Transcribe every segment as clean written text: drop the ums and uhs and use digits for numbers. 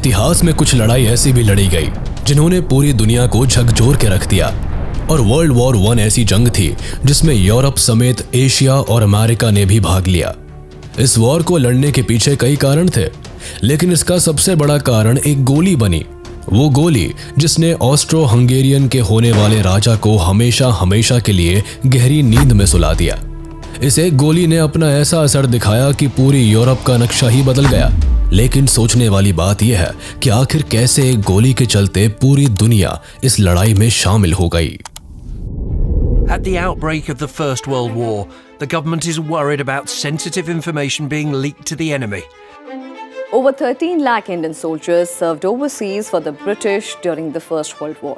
इतिहास में कुछ लड़ाई ऐसी भी लड़ी गई जिन्होंने पूरी दुनिया को झकझोर के रख दिया। और वर्ल्ड वॉर 1 ऐसी जंग थी जिसमें यूरोप समेत एशिया और अमेरिका ने भी भाग लिया। इस वॉर को लड़ने के पीछे कई कारण थे, लेकिन इसका सबसे बड़ा कारण एक गोली बनी। वो गोली जिसने ऑस्ट्रो हंगेरियन के होने वाले राजा को हमेशा हमेशा के लिए गहरी नींद में सुला दिया। इस एक गोली ने अपना ऐसा असर दिखाया कि पूरी यूरोप का नक्शा ही बदल गया। लेकिन सोचने वाली बात यह है कि आखिर कैसे एक गोली के चलते पूरी दुनिया इस लड़ाई में शामिल हो गई। At the outbreak of the First World War, the government is worried about sensitive information being leaked to the enemy. Over 13 lakh Indian soldiers served overseas for the British during the First World War.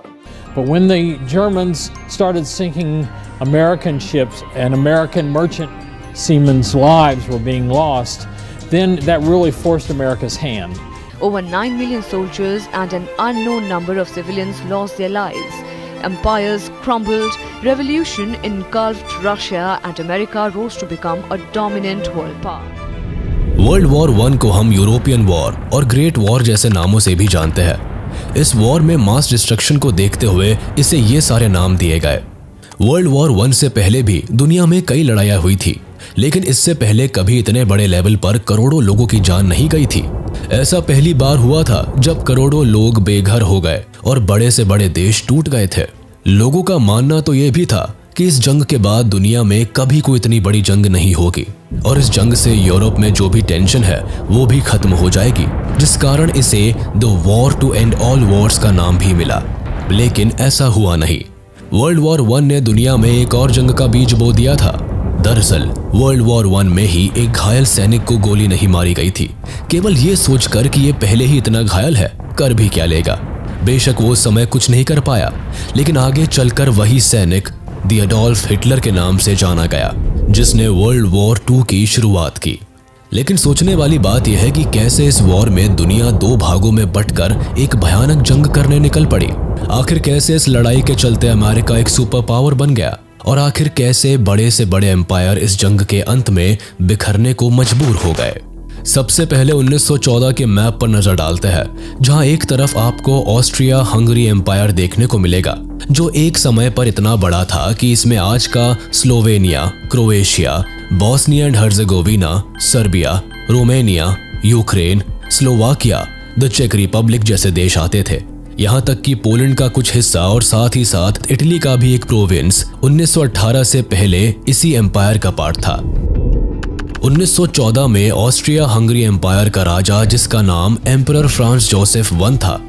But when the Germans started sinking American ships and American merchant seamen's lives were being lost, then that really forced America's hand. Over 9 million soldiers and an unknown number of civilians lost their lives. Empires crumbled, revolution engulfed Russia, and America rose to become a dominant world power. World war 1 को हम European war और great war जैसे नामों से भी जानते हैं। इस वॉर में मास डिस्ट्रक्शन को देखते हुए इसे ये सारे नाम दिए गए। वर्ल्ड वॉर 1 से पहले भी दुनिया में कई लड़ाइयाँ हुई थी, लेकिन इससे पहले कभी इतने बड़े लेवल पर करोड़ों लोगों की जान नहीं गई थी। ऐसा पहली बार हुआ था जब करोड़ों लोग बेघर हो गए और बड़े से बड़े देश टूट गए थे। लोगों का मानना तो ये भी था कि इस जंग के बाद दुनिया में कभी कोई इतनी बड़ी जंग नहीं होगी और इस जंग से यूरोप में जो भी टेंशन है वो भी खत्म हो जाएगी, जिस कारण इसे the war to end all wars का नाम भी मिला। लेकिन ऐसा हुआ नहीं। वर्ल्ड वॉर 1 ने दुनिया में एक और जंग का बीज बो दिया था। दरअसल वर्ल्ड वॉर 1 में ही एक घायल सैनिक को गोली नहीं मारी गई थी, केवल ये सोचकर कि ये पहले ही इतना घायल है, कर भी क्या लेगा। बेशक वो समय कुछ नहीं कर पाया, लेकिन आगे चलकर वही सैनिक दी एडोल्फ हिटलर के नाम से जाना गया, जिसने वर्ल्ड वॉर 2 की शुरुआत की। लेकिन सोचने वाली बात यह है कि कैसे इस वॉर में दुनिया 2 भागों में बंटकर एक भयानक जंग करने निकल पड़ी। आखिर कैसे इस लड़ाई के चलते अमेरिका एक सुपर पावर बन गया और आखिर कैसे बड़े से बड़े एम्पायर इस जंग के अंत में बिखरने को मजबूर हो गए। सबसे पहले 1914 के मैप पर नजर डालते हैं, जहां एक तरफ आपको ऑस्ट्रिया हंगरी एम्पायर देखने को मिलेगा, जो एक समय पर इतना बड़ा था कि इसमें आज का Slovenia, Croatia, Bosnia and Herzegovina, Serbia, Romania, Ukraine, Slovakia, the चेक रिपब्लिक जैसे देश आते थे। यहाँ तक कि पोलैंड का कुछ हिस्सा और साथ ही साथ इटली का भी एक प्रोविंस 1918 से पहले इसी एम्पायर का पार्ट था। 1914 में ऑस्ट्रिया हंगरी एम्पायर का राजा, जिसका नाम एम्परर फ्रांस जोसेफ I था,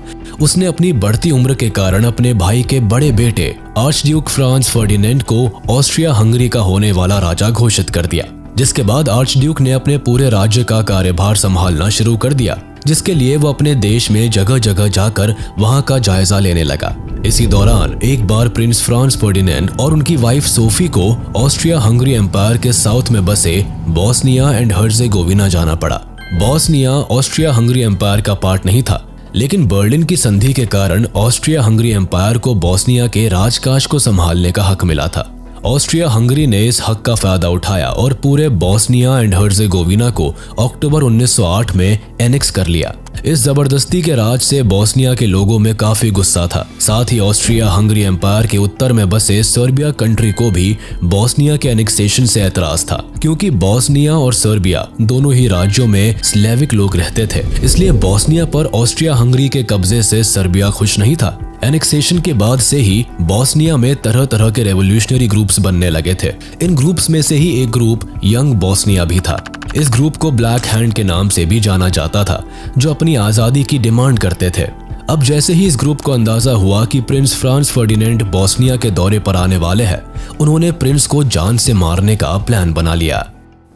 उसने अपनी बढ़ती उम्र के कारण अपने भाई के बड़े बेटे आर्चड्यूक फ्रांस फर्डिनेंड को ऑस्ट्रिया हंगरी का होने वाला राजा घोषित कर दिया, जिसके बाद आर्चड्यूक ने अपने पूरे राज्य का कार्यभार संभालना शुरू कर दिया, जिसके लिए वो अपने देश में जगह जगह जाकर वहां का जायजा लेने लगा। इसी दौरान एक बार प्रिंस फ्रांस फर्डिनेंड और उनकी वाइफ सोफी को ऑस्ट्रिया हंगरी एम्पायर के साउथ में बसे बॉस्निया एंड हर्जेगोविना जाना पड़ा। बॉस्निया ऑस्ट्रिया हंगरी एम्पायर का पार्ट नहीं था, लेकिन बर्लिन की संधि के कारण ऑस्ट्रिया हंगरी एम्पायर को बॉस्निया के राजकाज को संभालने का हक मिला था। ऑस्ट्रिया हंगरी ने इस हक का फायदा उठाया और पूरे बॉस्निया एंड हर्जेगोविना को अक्टूबर 1908 में एनेक्स कर लिया। इस जबरदस्ती के राज से बॉस्निया के लोगों में काफी गुस्सा था। साथ ही ऑस्ट्रिया हंगरी एम्पायर के उत्तर में बसे सर्बिया कंट्री को भी बॉस्निया के एनेक्सेशन से एतराज था, क्योंकि बॉस्निया और सर्बिया दोनों ही राज्यों में स्लेविक लोग रहते थे। इसलिए बॉस्निया पर ऑस्ट्रिया हंगरी के कब्जे से सर्बिया खुश नहीं था। एनेक्सेशन के बाद से ही बॉस्निया में तरह तरह के रेवोल्यूशनरी ग्रुप्स बनने लगे थे। इन ग्रुप्स में से ही एक ग्रुप यंग बॉस्निया भी था। इस ग्रुप को ब्लैक हैंड के नाम से भी जाना जाता था, जो अपनी आजादी की डिमांड करते थे। अब जैसे ही इस ग्रुप को अंदाजा हुआ कि प्रिंस फ्रांस फर्डिनेंड बॉस्निया के दौरे पर आने वाले हैं, उन्होंने प्रिंस को जान से मारने का प्लान बना लिया।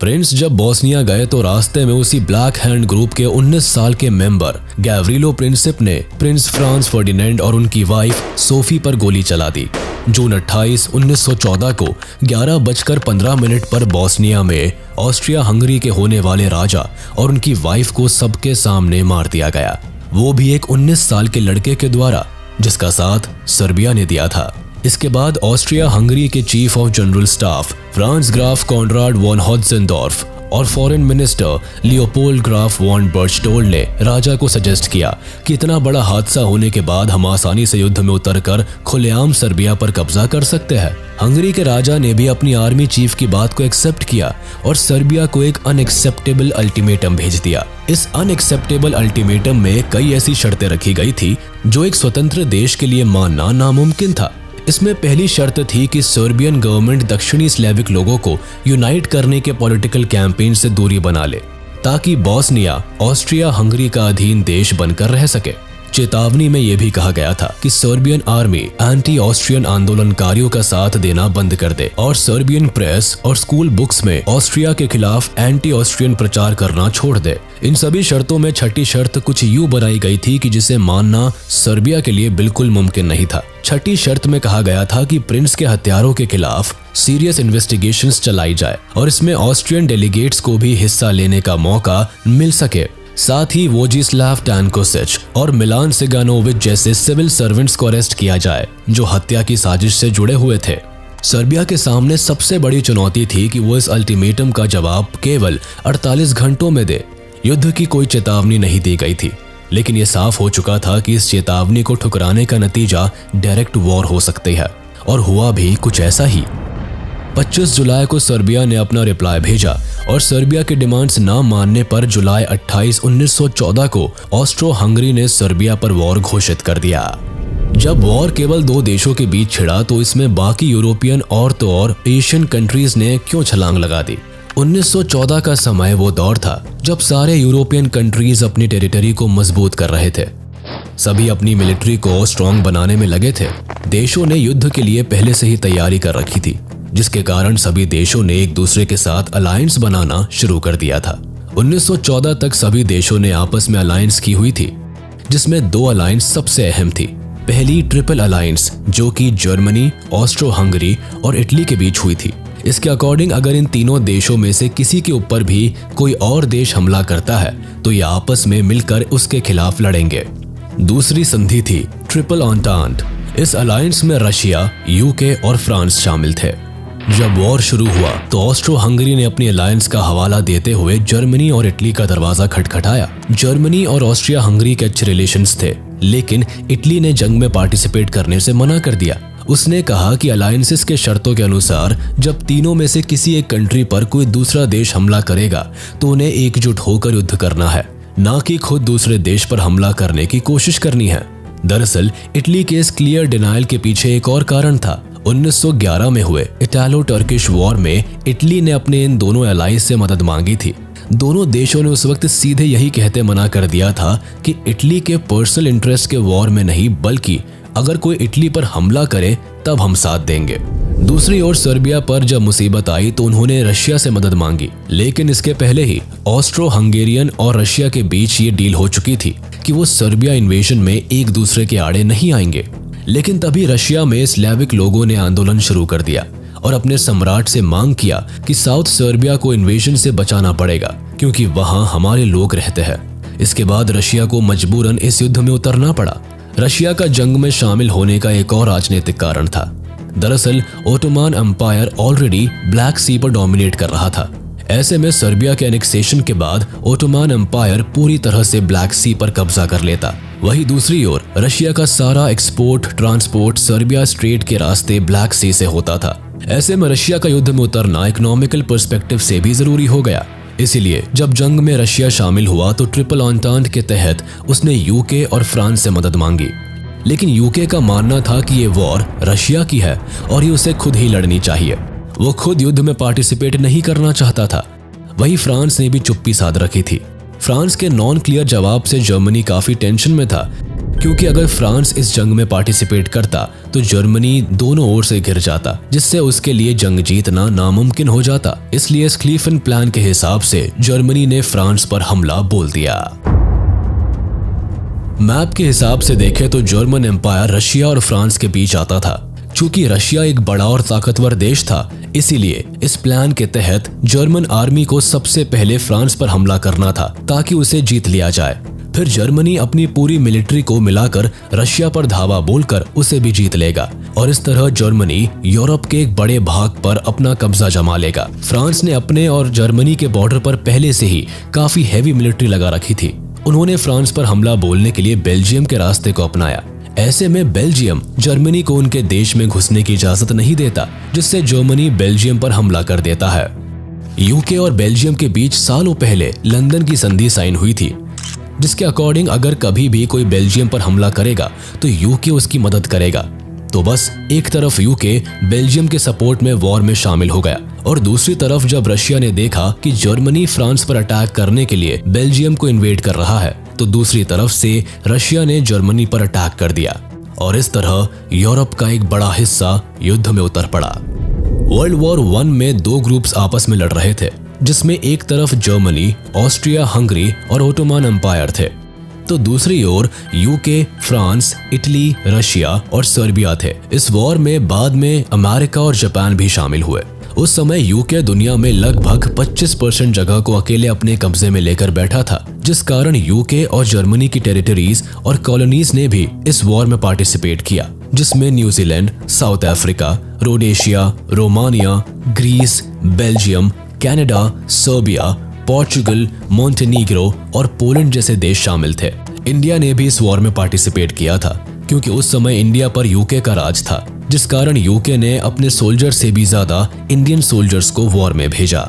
प्रिंस जब बॉस्निया गए तो रास्ते में उसी ब्लैक हैंड ग्रुप के 19 साल के मेंबर गैवरिलो प्रिंसिप ने प्रिंस फ्रांस फर्डिनेंड और उनकी वाइफ सोफी पर गोली चला दी। जून 28, 1914 को 11:15 पर बॉस्निया में ऑस्ट्रिया हंगरी के होने वाले राजा और उनकी वाइफ को सबके सामने मार दिया गया, वो भी एक 19 साल के लड़के के द्वारा, जिसका साथ सर्बिया ने दिया था। इसके बाद ऑस्ट्रिया हंगरी के chief of general staff Franz Graf Conrad von Hotzendorf और foreign minister Leopold Graf von Berchtold ने राजा को सजेस्ट किया कि इतना बड़ा हादसा होने के बाद हम आसानी से युद्ध में उतरकर खुलेआम सर्बिया पर कब्जा कर सकते हैं। हंगरी के राजा ने भी अपनी आर्मी चीफ की बात को एक्सेप्ट किया और सर्बिया को एक अनएक्सेप्टेबल अल्टीमेटम भेज दिया। इस अनएक्सेप्टेबल अल्टीमेटम में कई ऐसी शर्तें रखी गई थी जो एक स्वतंत्र देश के लिए मानना नामुमकिन था। इसमें पहली शर्त थी कि सर्बियन गवर्नमेंट दक्षिणी स्लेविक लोगों को यूनाइट करने के पॉलिटिकल कैंपेन से दूरी बना ले ताकि बॉस्निया ऑस्ट्रिया हंगरी का अधीन देश बनकर रह सके। चेतावनी में यह भी कहा गया था कि सर्बियन आर्मी एंटी ऑस्ट्रियन आंदोलनकारियों का साथ देना बंद कर दे और सर्बियन प्रेस और स्कूल बुक्स में ऑस्ट्रिया के खिलाफ एंटी ऑस्ट्रियन प्रचार करना छोड़ दे। इन सभी शर्तों में छठी शर्त कुछ यूं बनाई गई थी कि जिसे मानना सर्बिया के लिए बिल्कुल मुमकिन नहीं था। छठी शर्त में कहा गया था कि प्रिंस के हत्यारों के खिलाफ सीरियस इन्वेस्टिगेशंस चलाई जाए और इसमें ऑस्ट्रियन डेलीगेट्स को भी हिस्सा लेने का मौका मिल सके। साथ ही वोजिस्लाव टैनकोसिच और मिलान सिगानोविच जैसे सिविल सर्वेंट्स को अरेस्ट किया जाए जो हत्या की साजिश से जुड़े हुए थे। सर्बिया के सामने सबसे बड़ी चुनौती थी कि वो इस अल्टीमेटम का जवाब केवल 48 घंटों में दे। युद्ध की कोई चेतावनी नहीं दी गई थी, लेकिन ये साफ हो चुका था कि इस चेतावनी को ठुकराने का नतीजा डायरेक्ट वॉर हो सकती है, और हुआ भी कुछ ऐसा ही। 25 जुलाई को सर्बिया ने अपना रिप्लाई भेजा और सर्बिया की डिमांड्स ना मानने पर जुलाई 28, 1914 को ऑस्ट्रो हंगरी ने सर्बिया पर वॉर घोषित कर दिया। जब वॉर केवल दो देशों के बीच छिड़ा तो इसमें बाकी यूरोपियन और तो और एशियन कंट्रीज ने क्यों छलांग लगा दी। 1914 का समय वो दौर था जब सारे यूरोपियन कंट्रीज अपनी टेरिटरी को मजबूत कर रहे थे। सभी अपनी मिलिट्री को स्ट्रॉन्ग बनाने में लगे थे। देशों ने युद्ध के लिए पहले से ही तैयारी कर रखी थी, जिसके कारण सभी देशों ने एक दूसरे के साथ अलायंस बनाना शुरू कर दिया था। 1914 तक सभी देशों ने आपस में अलायंस की हुई थी, जिसमें दो अलायंस सबसे अहम थी। पहली ट्रिपल अलायंस जो कि जर्मनी, ऑस्ट्रो हंगरी और इटली के बीच हुई थी। इसके अकॉर्डिंग अगर इन तीनों देशों में से किसी के ऊपर भी कोई और देश हमला करता है तो ये आपस में मिलकर उसके खिलाफ लड़ेंगे। दूसरी संधि थी ट्रिपल एंटेंटे। इस अलायंस में रशिया, यूके और फ्रांस शामिल थे। जब वॉर शुरू हुआ तो ऑस्ट्रो हंगरी ने अपनी अलायंस का हवाला देते हुए जर्मनी और इटली का दरवाजा खटखटाया। जर्मनी और ऑस्ट्रिया हंगरी के अच्छे रिलेशंस थे, लेकिन इटली ने जंग में पार्टिसिपेट करने से मना कर दिया। उसने कहा कि अलायंसेस के शर्तों के अनुसार जब तीनों में से किसी एक कंट्री पर कोई दूसरा देश हमला करेगा तो उन्हें एकजुट होकर युद्ध करना है, ना कि खुद दूसरे देश पर हमला करने की कोशिश करनी है। दरअसल इटली के इस क्लियर डिनायल के पीछे एक और कारण था। 1911 में हुए इटालो टर्किश वॉर में इटली ने अपने इन दोनों एलाइज से मदद मांगी थी। दोनों देशों ने उस वक्त सीधे यही कहते मना कर दिया था कि इटली के पर्सनल इंटरेस्ट के वॉर में नहीं, बल्कि अगर कोई इटली पर हमला करे तब हम साथ देंगे। दूसरी ओर सर्बिया पर जब मुसीबत आई तो उन्होंने रशिया से मदद मांगी, लेकिन इसके पहले ही ऑस्ट्रो हंगेरियन और रशिया के बीच ये डील हो चुकी थी कि वो सर्बिया इन्वेजन में एक दूसरे के आड़े नहीं आएंगे। लेकिन तभी रशिया में स्लेविक लोगों ने आंदोलन शुरू कर दिया और अपने सम्राट से मांग किया कि साउथ सर्बिया को इन्वेजन से बचाना पड़ेगा क्योंकि वहां हमारे लोग रहते हैं। इसके बाद रशिया को मजबूरन इस युद्ध में उतरना पड़ा। रशिया का जंग में शामिल होने का एक और राजनीतिक कारण था। दरअसल ओटोमान एम्पायर ऑलरेडी ब्लैक सी पर डोमिनेट कर रहा था। ऐसे में सर्बिया के एनेक्सेशन के बाद ओटोमान एम्पायर पूरी तरह से ब्लैक सी पर कब्जा कर लेता। वहीं दूसरी ओर रशिया का सारा एक्सपोर्ट ट्रांसपोर्ट सर्बिया स्ट्रेट के रास्ते ब्लैक सी से होता था। ऐसे में रशिया का युद्ध में उतरना इकोनॉमिकल पर्सपेक्टिव से भी जरूरी हो गया। इसीलिए जब जंग में रशिया शामिल हुआ तो ट्रिपल एंटेंटे के तहत उसने यूके और फ्रांस से मदद मांगी। लेकिन यूके का मानना था कि ये वॉर रशिया की है और ये उसे खुद ही लड़नी चाहिए। वो खुद युद्ध में पार्टिसिपेट नहीं करना चाहता था। वहीं फ्रांस ने भी चुप्पी साध रखी थी। फ्रांस के नॉन क्लियर जवाब से जर्मनी काफी टेंशन में था, क्योंकि अगर फ्रांस इस जंग में पार्टिसिपेट करता तो जर्मनी दोनों ओर से घिर जाता, जिससे उसके लिए जंग जीतना नामुमकिन हो जाता। इसलिए स्क्लीफन प्लान के हिसाब से जर्मनी ने फ्रांस पर हमला बोल दिया। मैप के हिसाब से देखें तो जर्मन एम्पायर रशिया और फ्रांस के बीच आता था। चूंकि रशिया एक बड़ा और ताकतवर देश था, इसीलिए इस प्लान के तहत जर्मन आर्मी को सबसे पहले फ्रांस पर हमला करना था ताकि उसे जीत लिया जाए। फिर जर्मनी अपनी पूरी मिलिट्री को मिलाकर रशिया पर धावा बोलकर उसे भी जीत लेगा और इस तरह जर्मनी यूरोप के एक बड़े भाग पर अपना कब्जा जमा लेगा। फ्रांस ने अपने और जर्मनी के बॉर्डर पर पहले से ही काफी हैवी मिलिट्री लगा रखी थी। उन्होंने फ्रांस पर हमला बोलने के लिए बेल्जियम के रास्ते को अपनाया। ऐसे में बेल्जियम जर्मनी को उनके देश में घुसने की इजाजत नहीं देता, जिससे जर्मनी बेल्जियम पर हमला कर देता है। यूके और बेल्जियम के बीच सालों पहले लंदन की संधि साइन हुई थी, जिसके अकॉर्डिंग अगर कभी भी कोई बेल्जियम पर हमला करेगा तो यूके उसकी मदद करेगा। तो बस एक तरफ यूके बेल्जियम के सपोर्ट में वॉर में शामिल हो गया और दूसरी तरफ जब रशिया ने देखा कि जर्मनी फ्रांस पर अटैक करने के लिए बेल्जियम को इन्वेड कर रहा है, तो दूसरी तरफ से रशिया ने जर्मनी पर अटैक कर दिया और इस तरह यूरोप का एक बड़ा हिस्सा युद्ध में उतर पड़ा। वर्ल्ड वॉर 1 में 2 ग्रुप्स आपस में लड़ रहे थे, जिसमें एक तरफ जर्मनी, ऑस्ट्रिया हंगरी और ओटोमन एम्पायर थे, तो दूसरी ओर यूके, फ्रांस, इटली, रशिया और सर्बिया थे। इस वॉर में बाद में अमेरिका और जापान भी शामिल हुए। उस समय यूके दुनिया में लगभग 25% जगह को अकेले अपने कब्जे में लेकर बैठा था, जिस कारण यूके और जर्मनी की टेरिटरीज और कॉलोनीज ने भी इस वॉर में पार्टिसिपेट किया, जिसमें New Zealand, South Africa, Rhodesia, Romania, Greece, Belgium, Canada, Serbia, Portugal, Montenegro और पोलैंड जैसे देश शामिल थे। इंडिया ने भी इस वॉर में पार्टिसिपेट किया था, क्योंकि उस समय इंडिया पर यूके का राज था, जिस कारण यूके ने अपने सोल्जर से भी ज्यादा इंडियन सोल्जर्स को वॉर में भेजा।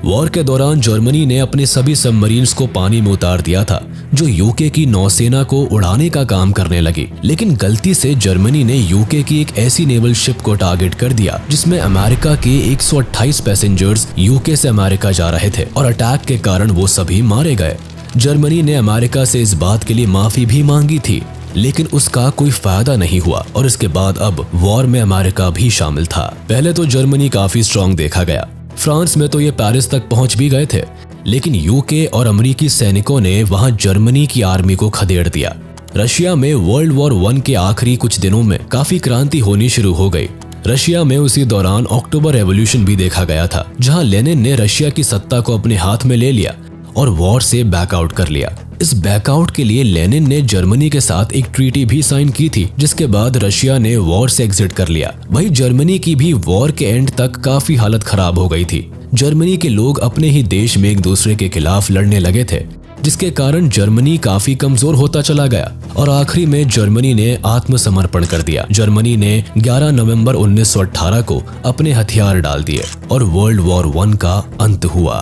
वॉर के दौरान जर्मनी ने अपने सभी सबमरीन्स को पानी में उतार दिया था, जो यूके की नौसेना को उड़ाने का काम करने लगी। लेकिन गलती से जर्मनी ने यूके की एक ऐसी नेवल शिप को टारगेट कर दिया जिसमें अमेरिका के 128 पैसेंजर्स यूके से अमेरिका जा रहे थे और अटैक के कारण वो सभी मारे गए। जर्मनी ने अमेरिका से इस बात के लिए माफी भी मांगी थी, लेकिन उसका कोई फायदा नहीं हुआ और इसके बाद अब वॉर में अमेरिका भी शामिल था। पहले तो जर्मनी काफी स्ट्रांग देखा गया, फ्रांस में तो ये पेरिस तक पहुंच भी गए थे, लेकिन यूके और अमेरिकी सैनिकों ने वहां जर्मनी की आर्मी को खदेड़ दिया। रशिया में वर्ल्ड वॉर 1 के आखिरी कुछ दिनों में काफी क्रांति होनी शुरू हो गई। रशिया में उसी दौरान अक्टूबर रेवोल्यूशन भी देखा गया था, जहां लेनिन ने रशिया की सत्ता को अपने हाथ में ले लिया और वॉर से बैकआउट कर लिया। इस बैकआउट के लिए लेनिन ने जर्मनी के साथ एक ट्रीटी भी साइन की थी, जिसके बाद रशिया ने वॉर से एग्जिट कर लिया। वहीं जर्मनी की भी वॉर के एंड तक काफी हालत खराब हो गई थी। जर्मनी के लोग अपने ही देश में एक दूसरे के खिलाफ लड़ने लगे थे, जिसके कारण जर्मनी काफी कमजोर होता चला गया और आखिरी में जर्मनी ने आत्मसमर्पण कर दिया। जर्मनी ने 11 नवंबर 1918 को अपने हथियार डाल दिए और वर्ल्ड वॉर 1 का अंत हुआ।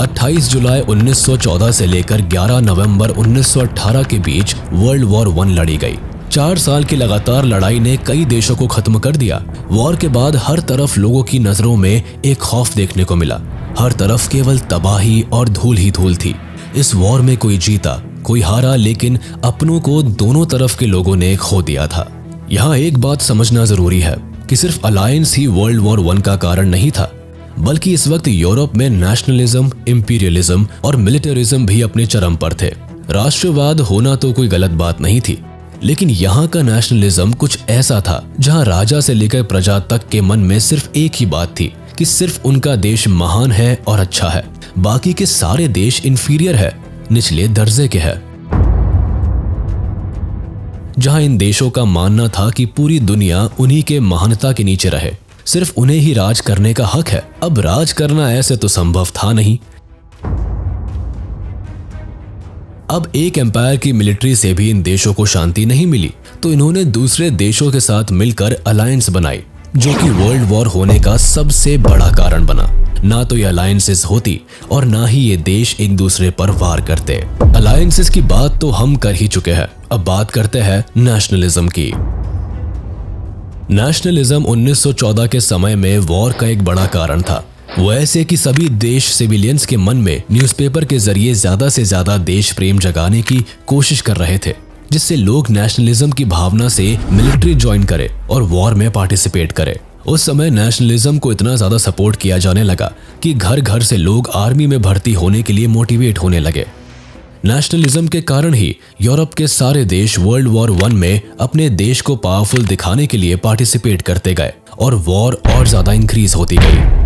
28 जुलाई 1914 से लेकर 11 नवंबर 1918 के बीच वर्ल्ड वॉर 1 लड़ी गई। 4 साल की लगातार लड़ाई ने कई देशों को खत्म कर दिया। वॉर के बाद हर तरफ लोगों की नजरों में एक खौफ देखने को मिला। हर तरफ केवल तबाही और धूल ही धूल थी। इस वॉर में कोई जीता, कोई हारा, लेकिन अपनों को दोनों तरफ के लोगों ने खो दिया था। यहाँ एक बात समझना जरूरी है कि सिर्फ अलायंस ही वर्ल्ड वॉर 1 का कारण नहीं था, बल्कि इस वक्त यूरोप में नेशनलिज्म, इंपीरियलिज्म और मिलिटरिज्म भी अपने चरम पर थे। राष्ट्रवाद होना तो कोई गलत बात नहीं थी, लेकिन यहाँ का नेशनलिज्म कुछ ऐसा था जहाँ राजा से लेकर प्रजा तक के मन में सिर्फ एक ही बात थी कि सिर्फ उनका देश महान है और अच्छा है, बाकी के सारे देश इंफीरियर है, निचले दर्जे के है। जहाँ इन देशों का मानना था कि पूरी दुनिया उन्हीं के महानता के नीचे रहे, सिर्फ उन्हें ही राज करने का हक है। अब राज करना ऐसे तो संभव था नहीं। अब एक एम्पायर की मिलिट्री से भी इन देशों को शांति नहीं मिली, तो इन्होंने दूसरे देशों के साथ मिलकर अलायंस बनाई, जो कि वर्ल्ड वॉर होने का सबसे बड़ा कारण बना। ना तो ये अलायंसेस होती और ना ही ये देश एक दूसरे पर वार करते। अलायंसेस की बात तो हम कर ही चुके हैं, अब बात करते हैं नेशनलिज्म की। नेशनलिज्म 1914 के समय में वॉर का एक बड़ा कारण था। वो ऐसे कि सभी देश सिविलियंस के मन में न्यूज़पेपर के जरिए ज्यादा से ज्यादा देश प्रेम जगाने की कोशिश कर रहे थे, जिससे लोग नेशनलिज्म की भावना से मिलिट्री ज्वाइन करे और वॉर में पार्टिसिपेट करे। उस समय नेशनलिज्म को इतना ज्यादा सपोर्ट किया जाने लगा कि घर घर से लोग आर्मी में भर्ती होने के लिए मोटिवेट होने लगे। नेशनलिज्म के कारण ही यूरोप के सारे देश वर्ल्ड वॉर 1 में अपने देश को पावरफुल दिखाने के लिए पार्टिसिपेट करते गए और वॉर और ज्यादा इंक्रीज होती गई।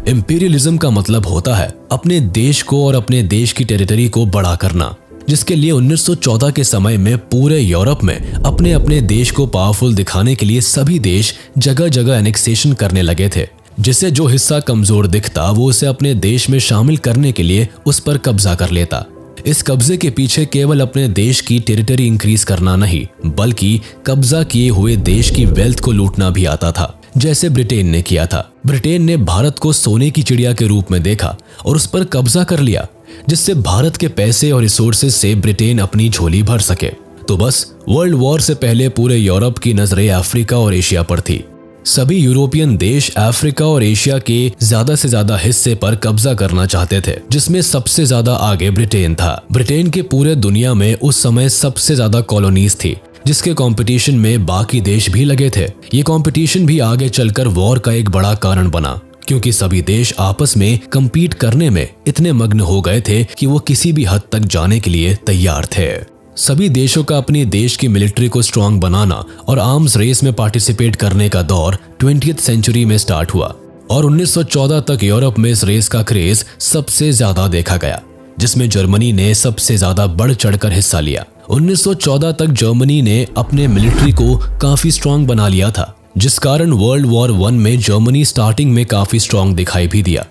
इंपीरियलिज्म का मतलब होता है अपने देश को और अपने देश की टेरिटरी को बड़ा करना। जिसके लिए 1914 के समय में पूरे यूरोप में अपने अपने देश को पावरफुल दिखाने के लिए सभी देश जगह जगह एनेक्सेशन करने लगे थे, जिससे जो हिस्सा कमजोर दिखता वो उसे अपने देश में शामिल करने के लिए उस पर कब्जा कर लेता। इस कब्जे के पीछे केवल अपने देश की टेरिटरी इंक्रीज करना नहीं, बल्कि कब्जा किए हुए देश की वेल्थ को लूटना भी आता था, जैसे ब्रिटेन ने किया था। ब्रिटेन ने भारत को सोने की चिड़िया के रूप में देखा और उस पर कब्जा कर लिया, जिससे भारत के पैसे और रिसोर्सेज से ब्रिटेन अपनी झोली भर सके। तो बस वर्ल्ड वॉर से पहले पूरे यूरोप की नजरें अफ्रीका और एशिया पर थी। सभी यूरोपियन देश अफ्रीका और एशिया के ज्यादा से ज्यादा हिस्से पर कब्जा करना चाहते थे, जिसमें सबसे ज्यादा आगे ब्रिटेन था। ब्रिटेन के पूरे दुनिया में उस समय सबसे ज्यादा कॉलोनीज थी, जिसके कंपटीशन में बाकी देश भी लगे थे। ये कंपटीशन भी आगे चलकर वॉर का एक बड़ा कारण बना, क्योंकि सभी देश आपस में कम्पीट करने में इतने मग्न हो गए थे कि वो किसी भी हद तक जाने के लिए तैयार थे। सभी देशों का अपने देश की मिलिट्री को स्ट्रांग बनाना और आर्म्स रेस में पार्टिसिपेट करने का दौर 20th सेंचुरी में स्टार्ट हुआ और 1914 तक यूरोप में इस रेस का क्रेज सबसे ज्यादा देखा गया, जिसमें जर्मनी ने सबसे ज्यादा बढ़ चढ़कर हिस्सा लिया। 1914 तक जर्मनी ने अपने मिलिट्री को काफी स्ट्रांग बना लिया था, जिस कारण वर्ल्ड वॉर 1 में जर्मनी स्टार्टिंग में काफी स्ट्रांग दिखाई भी दिया।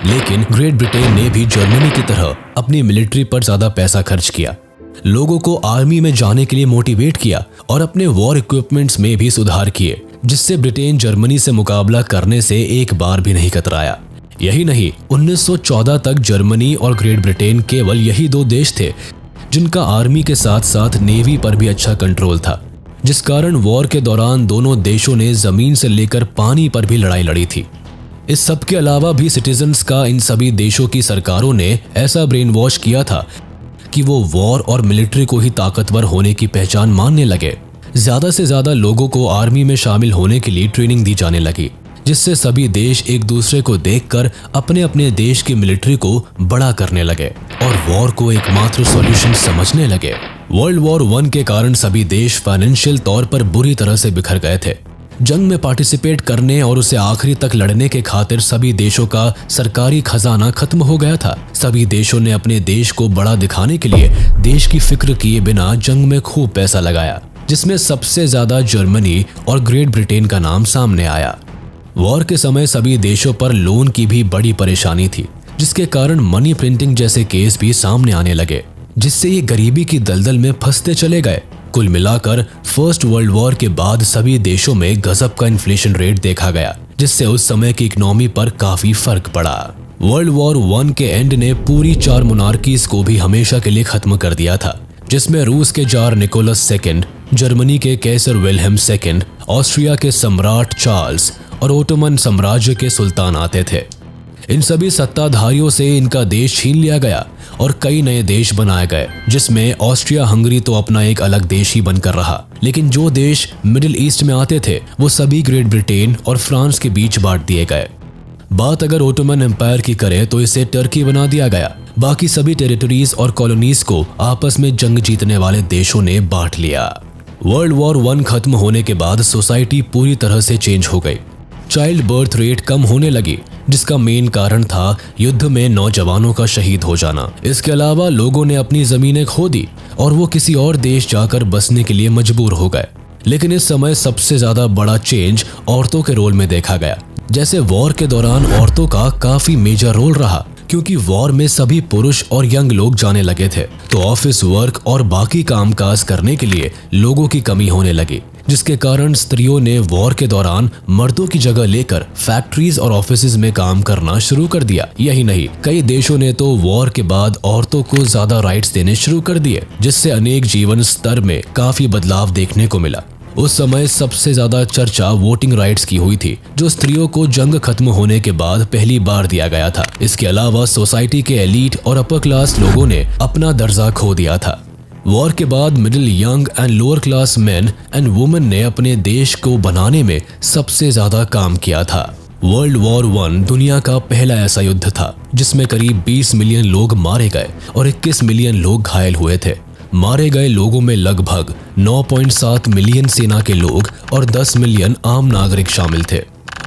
लेकिन ग्रेट ब्रिटेन ने भी जर्मनी की तरह अपनी मिलिट्री पर ज्यादा पैसा खर्च किया, लोगों को आर्मी में जाने के लिए मोटिवेट किया और अपने वॉर इक्विपमेंट्स में भी सुधार किए, जिससे ब्रिटेन जर्मनी से मुकाबला करने से एक बार भी नहीं कतराया। यही नहीं, 1914 तक जर्मनी और ग्रेट ब्रिटेन केवल यही दो देश थे जिनका आर्मी के साथ साथ नेवी पर भी अच्छा कंट्रोल था, जिस कारण वॉर के दौरान दोनों देशों ने जमीन से लेकर पानी पर भी लड़ाई लड़ी थी। इस सब के अलावा भी सिटीजन्स का इन सभी देशों की सरकारों ने ऐसा ब्रेन वॉश किया था कि वो वॉर और मिलिट्री को ही ताकतवर होने की पहचान मानने लगे। ज्यादा से ज्यादा लोगों को आर्मी में शामिल होने के लिए ट्रेनिंग दी जाने लगी, जिससे सभी देश एक दूसरे को देखकर अपने अपने देश की मिलिट्री को बड़ा करने लगे और वॉर को एकमात्र सॉल्यूशन समझने लगे। वर्ल्ड वॉर 1 के कारण सभी देश फाइनेंशियल तौर पर बुरी तरह से बिखर गए थे। जंग में पार्टिसिपेट करने और उसे आखिरी तक लड़ने के खातिर सभी देशों का सरकारी खजाना खत्म हो गया था। सभी देशों ने अपने देश को बड़ा दिखाने के लिए देश की फिक्र किए बिना जंग में खूब पैसा लगाया, जिसमें सबसे ज्यादा जर्मनी और ग्रेट ब्रिटेन का नाम सामने आया। वॉर के समय सभी देशों पर लोन की भी बड़ी परेशानी थी, जिसके कारण मनी प्रिंटिंग जैसे केस भी सामने आने लगे, जिससे ये गरीबी की दलदल में फंसते चले गए। कुल मिलाकर फर्स्ट वर्ल्ड वॉर के बाद सभी देशों में गजब का इन्फ्लेशन रेट देखा गया, जिससे उस समय की इकोनॉमी पर काफी फर्क पड़ा। वर्ल्ड वॉर 1 के एंड ने पूरी 4 मोनार्कीज को भी हमेशा के लिए खत्म कर दिया था, जिसमें रूस के जार निकोलस सेकंड, जर्मनी के कैसर विल्हेम सेकंड, ऑस्ट्रिया के सम्राट चार्ल्स और ओटोमन साम्राज्य के सुल्तान आते थे। इन सभी सत्ताधारियों से इनका देश छीन लिया गया और कई नए देश बनाए गए, जिसमें ऑस्ट्रिया हंगरी तो अपना एक अलग देश ही बनकर रहा, लेकिन जो देश मिडिल ईस्ट में आते थे वो सभी ग्रेट ब्रिटेन और फ्रांस के बीच बांट दिए गए। बात अगर ओटोमन एम्पायर की करें तो इसे टर्की बना दिया गया। बाकी सभी टेरिटरीज और कॉलोनीज को आपस में जंग जीतने वाले देशों ने बांट लिया। वर्ल्ड वॉर 1 खत्म होने के बाद सोसाइटी पूरी तरह से चेंज हो गई। चाइल्ड बर्थ रेट कम होने लगी, जिसका मेन कारण था युद्ध में नौजवानों का शहीद हो जाना। इसके अलावा लोगों ने अपनी जमीनें खो दी और वो किसी और देश जाकर बसने के लिए मजबूर हो गए। लेकिन इस समय सबसे ज्यादा बड़ा चेंज औरतों के रोल में देखा गया। जैसे वॉर के दौरान औरतों का काफी मेजर रोल रहा, क्योंकि वॉर में सभी पुरुष और यंग लोग जाने लगे थे, तो ऑफिस वर्क और बाकी कामकाज करने के लिए लोगों की कमी होने लगी, जिसके कारण स्त्रियों ने वॉर के दौरान मर्दों की जगह लेकर फैक्ट्रीज और ऑफिसेज में काम करना शुरू कर दिया। यही नहीं, कई देशों ने तो वॉर के बाद औरतों को ज्यादा राइट्स देने शुरू कर दिए, जिससे अनेक जीवन स्तर में काफी बदलाव देखने को मिला। उस समय सबसे ज्यादा चर्चा वोटिंग राइट्स की हुई थी, जो स्त्रियों को जंग खत्म होने के बाद पहली बार दिया गया था। इसके अलावा सोसाइटी के एलीट और अपर क्लास लोगों ने अपना दर्जा खो दिया था। वॉर के बाद middle, young and lower class man and women ने अपने देश को बनाने में सबसे ज्यादा काम किया था। वर्ल्ड वॉर 1 दुनिया का पहला ऐसा युद्ध था जिसमें करीब 20 मिलियन लोग मारे गए और 21 मिलियन लोग घायल हुए थे। मारे गए लोगों में लगभग 9.7 मिलियन सेना के लोग और 10 मिलियन आम नागरिक शामिल थे।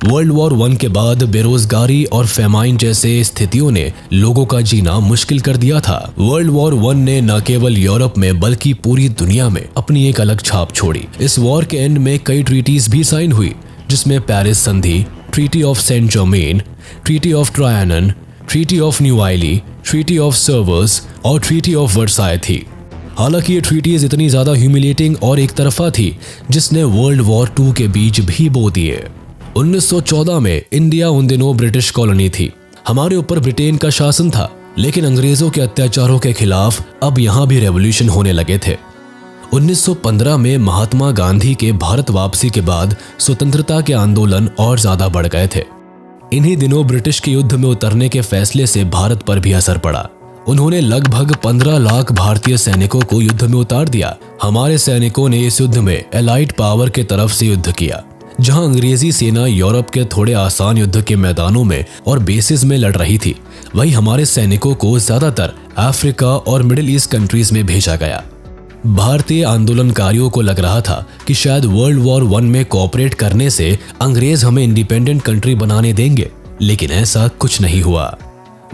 वर्ल्ड वॉर 1 के बाद बेरोजगारी और फेमाइन जैसे स्थितियों ने लोगों का जीना मुश्किल कर दिया था। वर्ल्ड वॉर 1 ने न केवल यूरोप में बल्कि पूरी दुनिया में अपनी एक अलग छाप छोड़ी। इस वॉर के एंड में कई ट्रीटीज भी साइन हुई, जिसमें पेरिस संधि, treaty of Saint Germain, treaty of Trianon, treaty of Neuilly, treaty of Sevres और ट्रीटी ऑफ वर्साय थी। हालांकि ये ट्रीटीज इतनी ज्यादा ह्यूमिलेटिंग और एक तरफा थी जिसने वर्ल्ड वॉर 2 के बीज भी बो दिए। 1914 में इंडिया उन दिनों ब्रिटिश कॉलोनी थी। हमारे ऊपर ब्रिटेन का शासन था, लेकिन अंग्रेजों के अत्याचारों के खिलाफ अब यहाँ भी रेवोल्यूशन होने लगे थे। 1915 में महात्मा गांधी के भारत वापसी के बाद स्वतंत्रता के आंदोलन और ज्यादा बढ़ गए थे। इन्हीं दिनों ब्रिटिश के युद्ध में उतरने के फैसले से भारत पर भी असर पड़ा। उन्होंने लगभग 15 लाख भारतीय सैनिकों को युद्ध में उतार दिया। हमारे सैनिकों ने इस युद्ध में एलाइड पावर के तरफ से युद्ध किया। जहां अंग्रेजी सेना यूरोप के थोड़े आसान युद्ध के मैदानों में और बेसिस में लड़ रही थी, वहीं हमारे सैनिकों को ज्यादातर अफ्रीका और मिडिल ईस्ट कंट्रीज में भेजा गया। भारतीय आंदोलनकारियों को लग रहा था कि शायद वर्ल्ड वॉर 1 में कोऑपरेट करने से अंग्रेज हमें इंडिपेंडेंट कंट्री बनाने देंगे, लेकिन ऐसा कुछ नहीं हुआ।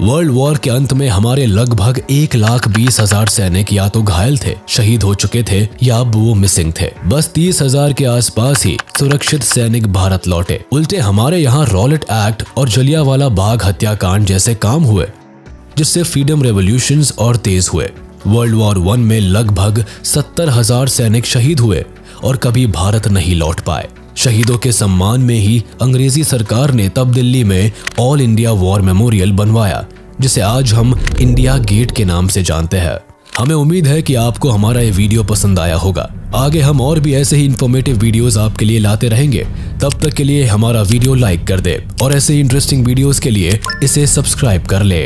वर्ल्ड वॉर के अंत में हमारे लगभग 1,20,000 सैनिक या तो घायल थे, शहीद हो चुके थे या अब वो मिसिंग थे। बस 30,000 के आसपास ही सुरक्षित सैनिक भारत लौटे। उल्टे हमारे यहाँ रॉलेट एक्ट और जलियांवाला बाग हत्याकांड जैसे काम हुए, जिससे फ्रीडम रेवोल्यूशंस और तेज हुए। वर्ल्ड वॉर 1 में लगभग 70,000 सैनिक शहीद हुए और कभी भारत नहीं लौट पाए। शहीदों के सम्मान में ही अंग्रेजी सरकार ने तब दिल्ली में ऑल इंडिया वॉर मेमोरियल बनवाया, जिसे आज हम इंडिया गेट के नाम से जानते हैं। हमें उम्मीद है कि आपको हमारा ये वीडियो पसंद आया होगा। आगे हम और भी ऐसे ही इंफॉर्मेटिव वीडियोस आपके लिए लाते रहेंगे। तब तक के लिए हमारा वीडियो लाइक कर दे और ऐसे ही इंटरेस्टिंग वीडियोस के लिए इसे सब्सक्राइब कर ले।